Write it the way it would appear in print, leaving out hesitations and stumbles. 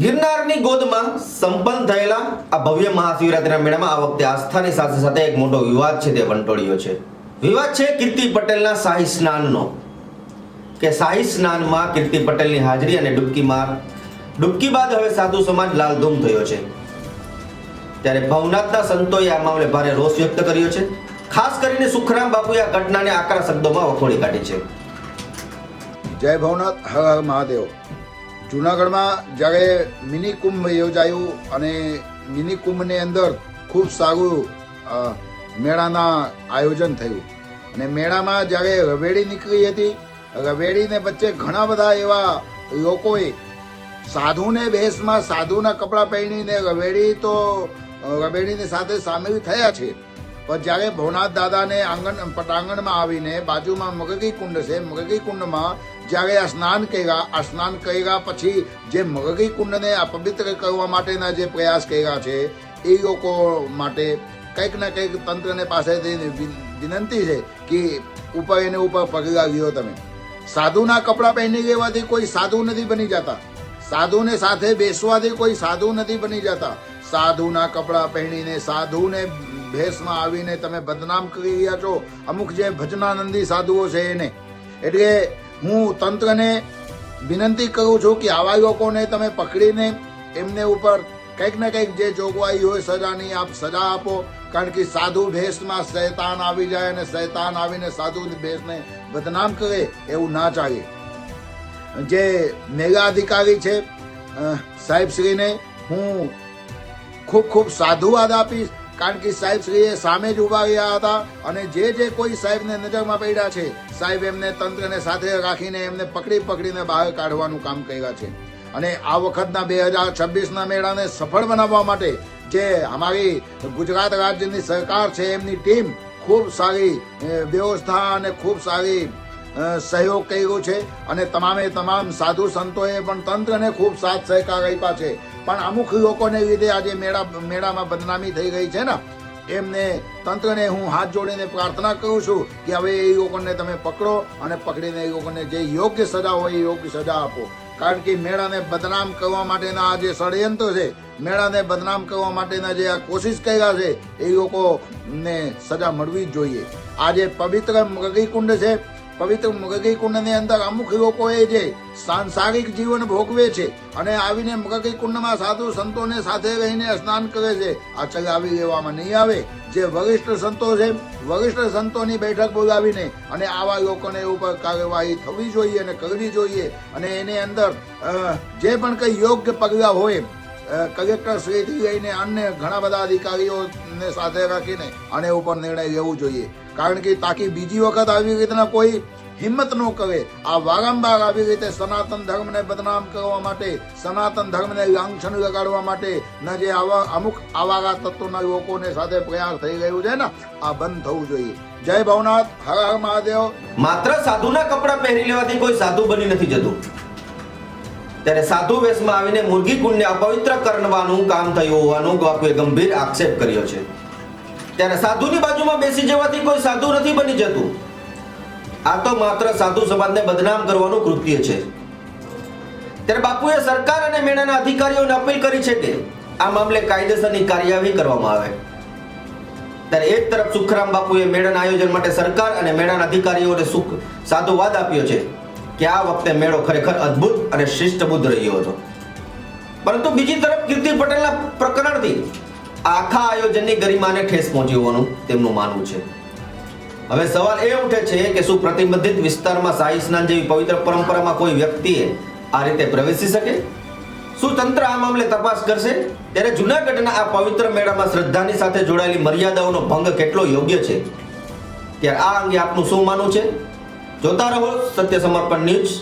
ગિરનારની ગોદમાં સંપન્ન થયેલા આ ભવ્ય મહાશિવરાત્રિના મેળામાં આ વખતે આસ્થાની સાથે સાથે એક મોટો વિવાદ છે તે વંટોળ્યો છે. વિવાદ છે કીર્તિ પટેલના શાહી સ્નાનનો, કે શાહી સ્નાનમાં કીર્તિ પટેલની હાજરી અને ડૂબકી બાદ હવે સાધુ સમાજ લાલધૂમ થયો છે. ત્યારે ભવનાથના સંતોએ આ મામલે ભારે રોષ વ્યક્ત કર્યો છે. ખાસ કરીને સુખરામ બાપુએ આ ઘટનાને આકરા શબ્દોમાં વખોડી કાઢી છે. જય ભવનાથ, હર હર મહાદેવ. જૂનાગઢમાં જ્યારે મિની કુંભ યોજાયું અને મિની કુંભની અંદર ખૂબ સારું મેળાના આયોજન થયું અને મેળામાં જ્યારે રવેડી નીકળી હતી, રવેડીને વચ્ચે ઘણા બધા એવા લોકોએ સાધુને વેશમાં સાધુના કપડાં પહેરીને રવેડીની સાથે સામેલ થયા છે. પણ જ્યારે ભવનાથ દાદાને પટાંગણમાં આવીને બાજુમાં મગગી કુંડ છે, મગગી કુંડમાં જ્યારે આ સ્નાન કર્યા પછી જે મગગી કુંડને આ પવિત્ર કરવા માટેના જે પ્રયાસ કર્યા છે એ લોકો માટે કંઈક ને કંઈક તંત્રને પાસેથી વિનંતી છે કે ઉપર પગલાં લ્યો. તમે સાધુના કપડાં પહેરી લેવાથી કોઈ સાધુ નથી બની જતા, સાધુને સાથે બેસવાથી કોઈ સાધુ નથી બની જતા. સાધુના કપડાં પહેરીને સાધુને ભેષમાં આવીને તમે બદનામ કરી રહ્યા છો અમુક જે ભજનાનંદી સાધુઓ છે એને. એટલે હું તંત્રને વિનંતી કરું છું કે આવા લોકોને તમે પકડીને એમને ઉપર કંઈક ને કંઈક જે જોગવાઈ હોય સજાની સજા આપો. કારણ કે સાધુ ભેષમાં શૈતાન આવી જાય અને શૈતાન આવીને સાધુ ભેષને બદનામ કરે એવું ના ચાલે. જે મેગા અધિકારી છે સાહેબશ્રીને હું ખૂબ સાધુવાદ આપીશ. કારણ કે સાહેબશ્રીએ સામે જ ઉભા રહ્યા હતા અને જે કોઈ સાહેબને નજરમાં પડ્યા છે સાહેબ એમને તંત્રને સાથે રાખીને એમને પકડીને બહાર કાઢવાનું કામ કર્યા છે. અને આ વખતના 2026ના મેળાને સફળ બનાવવા માટે જે અમારી ગુજરાત રાજ્યની સરકાર છે એમની ટીમ ખૂબ સારી વ્યવસ્થા અને ખૂબ સારી સહયોગ કર્યો છે અને તમામ સાધુ સંતોએ પણ તંત્રને ખૂબ સાથ સહકાર આપ્યા છે. પણ અમુક લોકોને લીધે આજે મેળામાં બદનામી થઈ ગઈ છે ને, એમને તંત્રને હું હાથ જોડીને પ્રાર્થના કરું છું કે હવે એ લોકોને તમે પકડો અને પકડીને એ લોકોને જે યોગ્ય સજા હોય એ યોગ્ય સજા આપો. કારણ કે મેળાને બદનામ કરવા માટેના આ જે ષડયંત્ર છે, મેળાને બદનામ કરવા માટેના જે આ કોશિશ કર્યા છે એ લોકોને સજા મળવી જ જોઈએ. આ જે પવિત્ર મગગી કુંડ છે, પવિત્ર મગગી કુંડની અંદર અમુક લોકોએ જે સાંસારિક જીવન ભોગવે છે અને આવીને મગગી કુંડમાં સાધુ સંતોને સાથે રહીને સ્નાન કરે છે, આ ચલાવી લેવામાં નહીં આવે. જે વરિષ્ઠ સંતો છે, વરિષ્ઠ સંતોની બેઠક બોલાવીને અને આવા લોકોને ઉપર કાર્યવાહી થવી જોઈએ અને કરવી જોઈએ. અને એની અંદર જે પણ કંઈ યોગ્ય પગલાં હોય કલેક્ટર શ્રીથી લઈને અન્ય ઘણા બધા અધિકારીઓને સાથે રાખીને આને ઉપર નિર્ણય લેવો જોઈએ. કારણ કે તાકી બીજી વખત આવી રીતના કોઈ હિંમત ન કરે. આ વારંવાર આવી રીતે સનાતન ધર્મને બદનામ કરવા માટે, સનાતન ધર્મને લાંછન લગાડવા માટે ના જે અમુક આવારા તત્વોના લોકોને સાથે પ્રયાસ થઈ રહ્યું છે ને, આ બંધ થવું જોઈએ. જય ભવનાથ, હર હર મહાદેવ. માત્ર સાધુના કપડાં પહેરી લેવાથી કોઈ સાધુ બની નથી જતું. ત્યારે સાધુ વેશમાં આવીને મુરગી કુંડને અપવિત્ર કરવાનું કામ થયું હોવાનું બાપુએ ગંભીર આક્ષેપ કર્યો છે. ત્યારે સાધુની બાજુમાં બેસી જવાથી કોઈ સાધુ નથી બની જતું. આ તો માત્ર સાધુ સમાજને બદનામ કરવાનું કૃત્ય છે. ત્યારે બાપુએ સરકાર અને મેળાના અધિકારીઓને અપીલ કરી છે કે આ મામલે કાયદેસરની કાર્યવાહી કરવામાં આવે. ત્યારે એક તરફ સુખરામ બાપુએ મેળાના આયોજન માટે સરકાર અને મેળાના અધિકારીઓને સાધુવાદ આપ્યો છે કે આ વખતે મેળો ખરેખર અદ્ભુત અને શિષ્ટબુદ્ધ રહ્યો હતો. પરંતુ બીજી તરફ કીર્તિ પટેલના પ્રકરણથી આખા આયોજનની ગરિમાને ઠેસ પહોંચી હોવાનું તેમનું માનવું છે. હવે સવાલ એ ઉઠે છે કે શું પ્રતિબંધિત વિસ્તારમાં શાહી સ્નાન જેવી પવિત્ર પરંપરામાં કોઈ વ્યક્તિએ આ રીતે પ્રવેશી શકે? શું તંત્ર આ મામલે તપાસ કરશે? ત્યારે જૂનાગઢના આ પવિત્ર મેળામાં શ્રદ્ધાની સાથે જોડાયેલી મર્યાદાઓનો ભંગ કેટલો યોગ્ય છે? ત્યારે આ અંગે આપનું શું માનવું છે? જોતા રહો સત્ય સમર્પણ ન્યૂઝ.